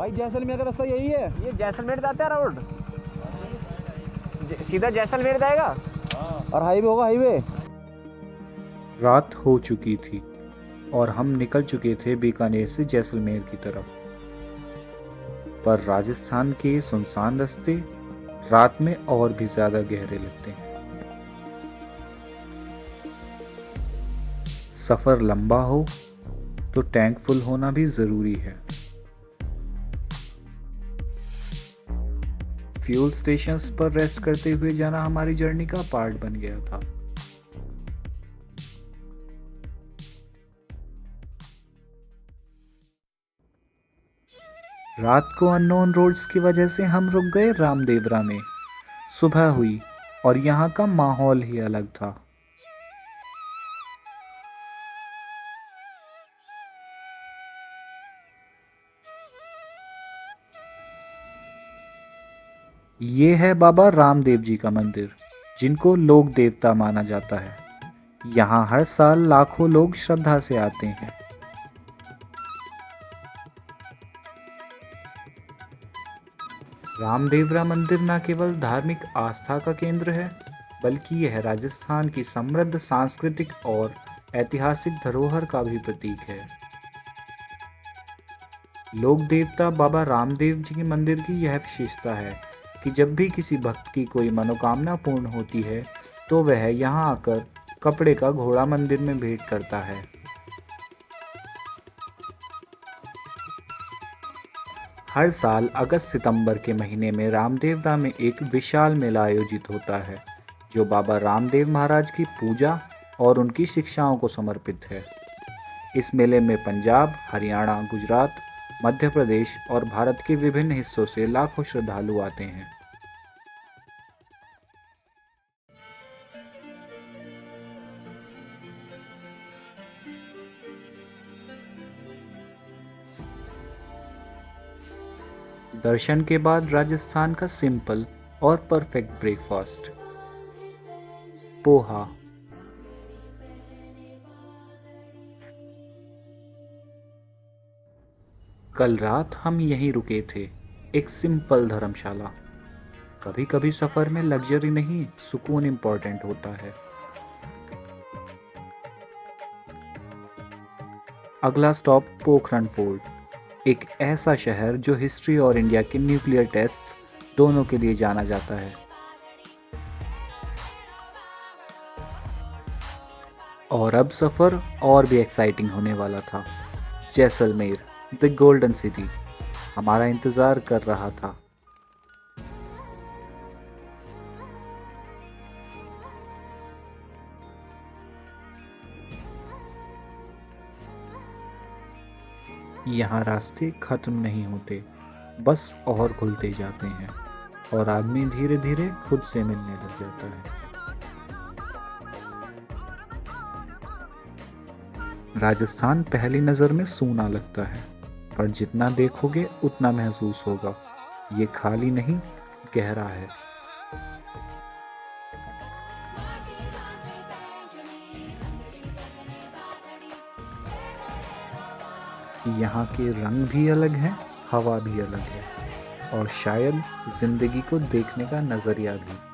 भाई जैसलमेर का रास्ता यही है। ये जैसलमेर जाता है रोड, सीधा जैसलमेर जाएगा। और हाईवे होगा, हाईवे। रात हो चुकी थी और हम निकल चुके थे बीकानेर से जैसलमेर की तरफ। पर राजस्थान के सुनसान रास्ते रात में और भी ज्यादा गहरे लगते हैं। सफर लंबा हो तो टैंक फुल होना भी जरूरी है। फ्यूल स्टेशंस पर रेस्ट करते हुए जाना हमारी जर्नी का पार्ट बन गया था। रात को अननोन रोड्स की वजह से हम रुक गए रामदेवरा में। सुबह हुई और यहाँ का माहौल ही अलग था। ये है बाबा रामदेव जी का मंदिर, जिनको लोक देवता माना जाता है। यहाँ हर साल लाखों लोग श्रद्धा से आते हैं। रामदेवरा मंदिर न केवल धार्मिक आस्था का केंद्र है, बल्कि यह राजस्थान की समृद्ध सांस्कृतिक और ऐतिहासिक धरोहर का भी प्रतीक है। लोक देवता बाबा रामदेव जी के मंदिर की यह विशेषता है कि जब भी किसी भक्त की कोई मनोकामना पूर्ण होती है तो वह यहाँ आकर कपड़े का घोड़ा मंदिर में भेंट करता है। हर साल अगस्त सितंबर के महीने में रामदेवरा में एक विशाल मेला आयोजित होता है, जो बाबा रामदेव महाराज की पूजा और उनकी शिक्षाओं को समर्पित है। इस मेले में पंजाब, हरियाणा, गुजरात, मध्य प्रदेश और भारत के विभिन्न हिस्सों से लाखों श्रद्धालु आते हैं। दर्शन के बाद राजस्थान का सिंपल और परफेक्ट ब्रेकफास्ट, पोहा। कल रात हम यहीं रुके थे, एक सिंपल धर्मशाला। कभी कभी सफर में लग्जरी नहीं, सुकून इंपॉर्टेंट होता है। अगला स्टॉप पोखरण फोर्ट, एक ऐसा शहर जो हिस्ट्री और इंडिया के न्यूक्लियर टेस्ट्स दोनों के लिए जाना जाता है। और अब सफर और भी एक्साइटिंग होने वाला था। जैसलमेर, द गोल्डन सिटी, हमारा इंतजार कर रहा था। यहाँ रास्ते खत्म नहीं होते, बस और खुलते जाते हैं और आदमी धीरे धीरे खुद से मिलने लग जाता है। राजस्थान पहली नज़र में सूना लगता है, पर जितना देखोगे उतना महसूस होगा। ये खाली नहीं, गहरा है। यहाँ के रंग भी अलग हैं, हवा भी अलग है, और शायद जिंदगी को देखने का नजरिया भी।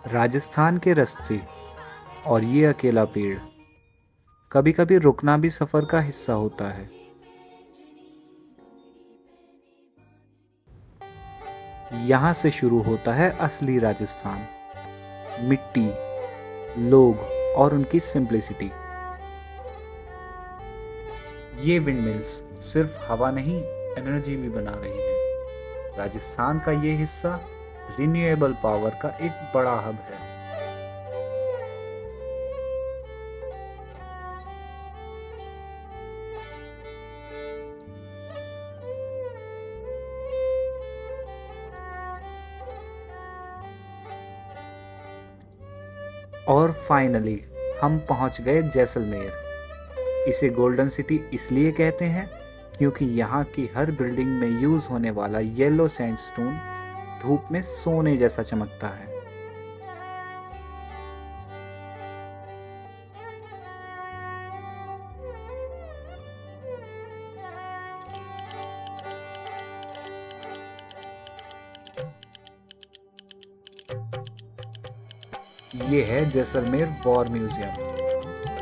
राजस्थान के रास्ते और ये अकेला पेड़, कभी कभी रुकना भी सफर का हिस्सा होता है। यहाँ से शुरू होता है असली राजस्थान, मिट्टी, लोग और उनकी सिंप्लिसिटी। ये विंडमिल्स सिर्फ हवा नहीं, एनर्जी भी बना रही है। राजस्थान का ये हिस्सा रिन्यूएबल पावर का एक बड़ा हब है। और फाइनली हम पहुंच गए जैसलमेर। इसे गोल्डन सिटी इसलिए कहते हैं क्योंकि यहाँ की हर बिल्डिंग में यूज़ होने वाला येलो सैंडस्टोन धूप में सोने जैसा चमकता है। ये है Jaisalmer war museum.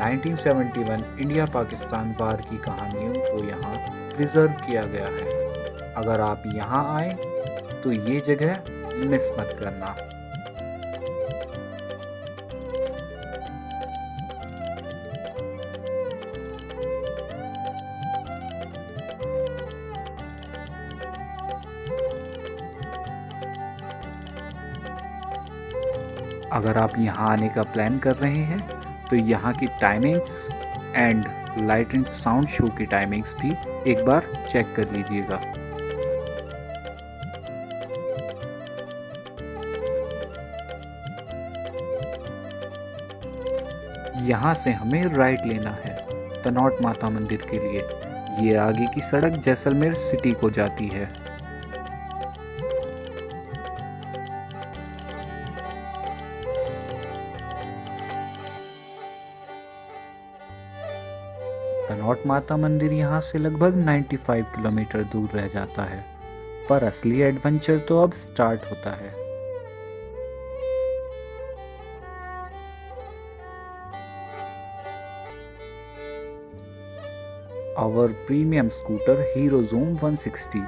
1971 India Pakistan war की कहानियों को यहाँ प्रिजर्व किया गया है। अगर आप यहाँ आए तो ये जगह मिस मत करना। अगर आप यहाँ आने का प्लान कर रहे हैं तो यहाँ की timings and light and sound show की टाइमिंग्स भी एक बार चेक कर लीजिएगा। यहाँ से हमें राइट लेना है तनौट माता मंदिर के लिए। ये आगे की सड़क जैसलमेर सिटी को जाती है। तनौट माता मंदिर यहाँ से लगभग 95 किलोमीटर दूर रह जाता है, पर असली एडवेंचर तो अब स्टार्ट होता है। Our premium scooter Hero Zoom 160।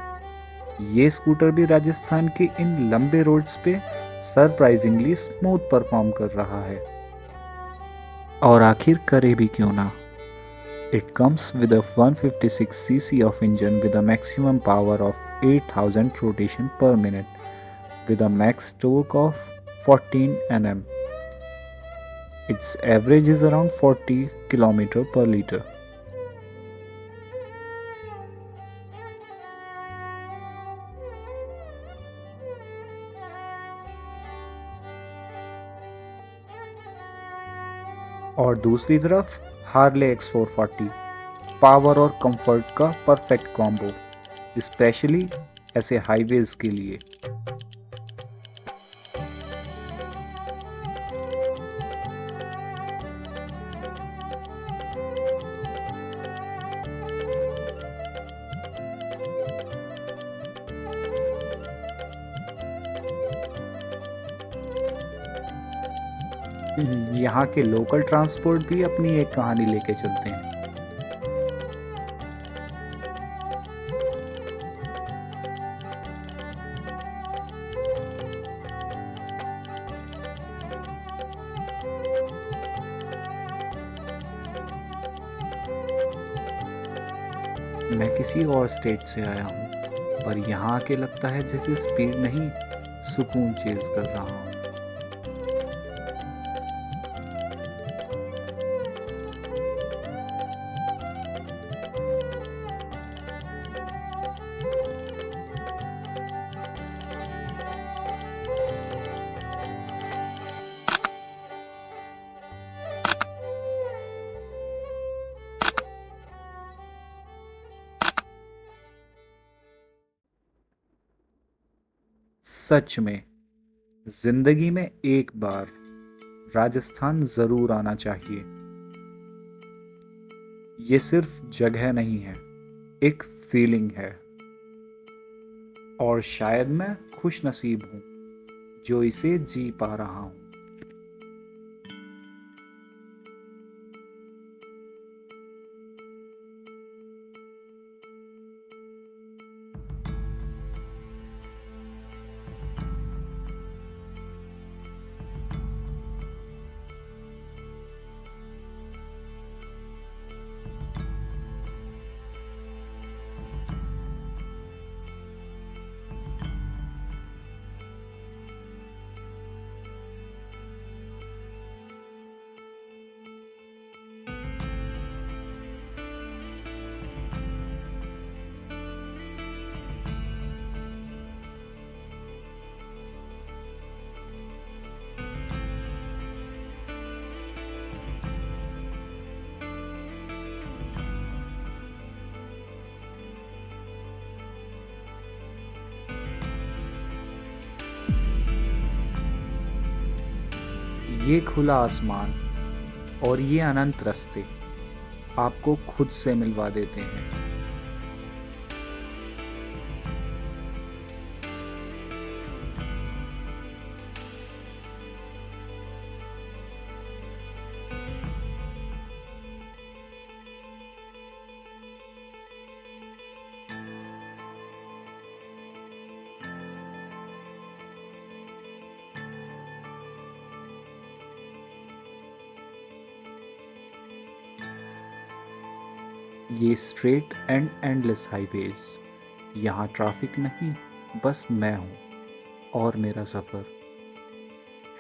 ये स्कूटर भी राजस्थान के इन लंबे रोड्स पे सरप्राइजिंगली स्मूथ परफॉर्म कर रहा है। और आखिर करे भी क्यों ना। It comes with a 156cc of engine with a maximum power of 8000 rotation per minute with a max torque of 14 Nm. Its average is around 40 km per liter. और दूसरी तरफ हार्ले X440 पावर और comfort का perfect combo, specially ऐसे highways के लिए। यहाँ के लोकल ट्रांसपोर्ट भी अपनी एक कहानी लेके चलते हैं। मैं किसी और स्टेट से आया हूँ, पर यहाँ आके लगता है जैसे स्पीड नहीं, सुकून चेज कर रहा हूँ। सच में जिंदगी में एक बार राजस्थान जरूर आना चाहिए। ये सिर्फ जगह नहीं है, एक फीलिंग है। और शायद मैं खुश नसीब हूं जो इसे जी पा रहा हूं। ये खुला आसमान और ये अनंत रास्ते आपको खुद से मिलवा देते हैं। ये स्ट्रेट एंड एंडलेस हाईवेज, यहाँ ट्रैफिक नहीं, बस मैं हूँ और मेरा सफ़र।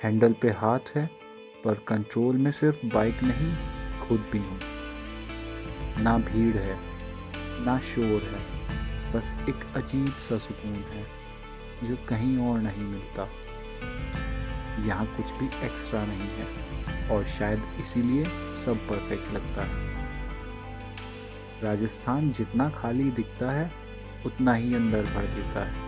हैंडल पे हाथ है पर कंट्रोल में सिर्फ बाइक नहीं, खुद भी हूँ। ना भीड़ है ना शोर है, बस एक अजीब सा सुकून है जो कहीं और नहीं मिलता। यहाँ कुछ भी एक्स्ट्रा नहीं है और शायद इसीलिए सब परफेक्ट लगता है। राजस्थान जितना खाली दिखता है उतना ही अंदर भर देता है।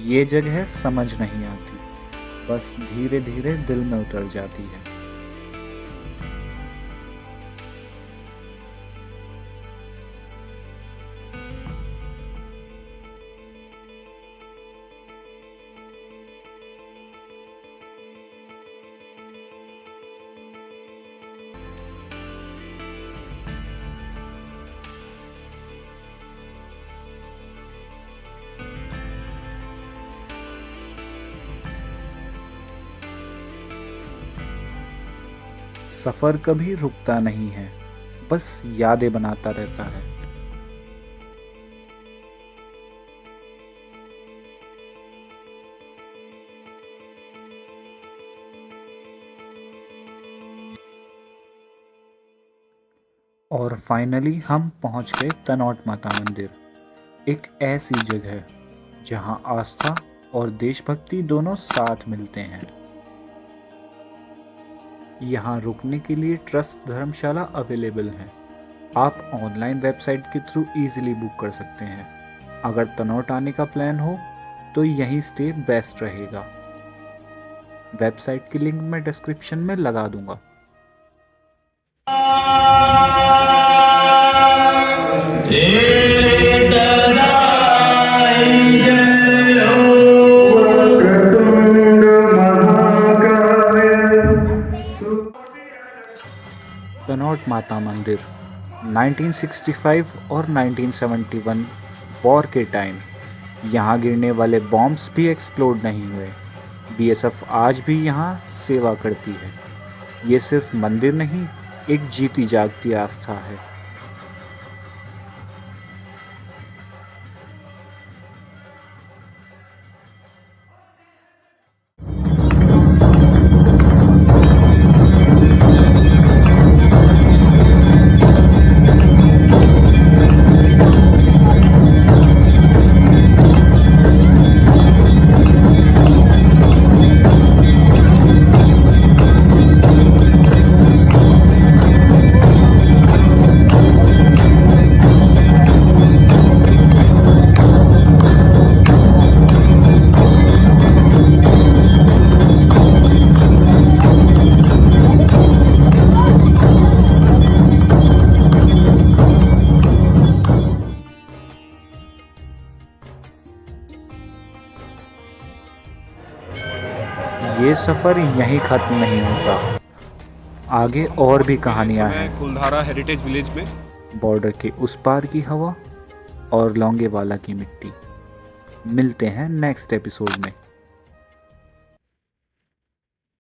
ये जगह समझ नहीं आती, बस धीरे धीरे दिल में उतर जाती है। सफ़र कभी रुकता नहीं है, बस यादें बनाता रहता है। और फाइनली हम पहुंच गए तनोट माता मंदिर, एक ऐसी जगह जहां आस्था और देशभक्ति दोनों साथ मिलते हैं। यहाँ रुकने के लिए ट्रस्ट धर्मशाला अवेलेबल है। आप ऑनलाइन वेबसाइट के थ्रू इजीली बुक कर सकते हैं। अगर तनोट आने का प्लान हो तो यहीं स्टे बेस्ट रहेगा। वेबसाइट की लिंक मैं डिस्क्रिप्शन में लगा दूंगा। तनोट माता मंदिर 1965 और 1971 वॉर के टाइम यहाँ गिरने वाले बॉम्ब्स भी एक्सप्लोड नहीं हुए। बीएसएफ आज भी यहाँ सेवा करती है। ये सिर्फ मंदिर नहीं, एक जीती जागती आस्था है। ये सफ़र यहीं ख़त्म नहीं होता, आगे और भी कहानियाँ हैं। कुलधारा हेरिटेज विलेज में बॉर्डर के उस पार की हवा और लौंगेवाला की मिट्टी। मिलते हैं नेक्स्ट एपिसोड में।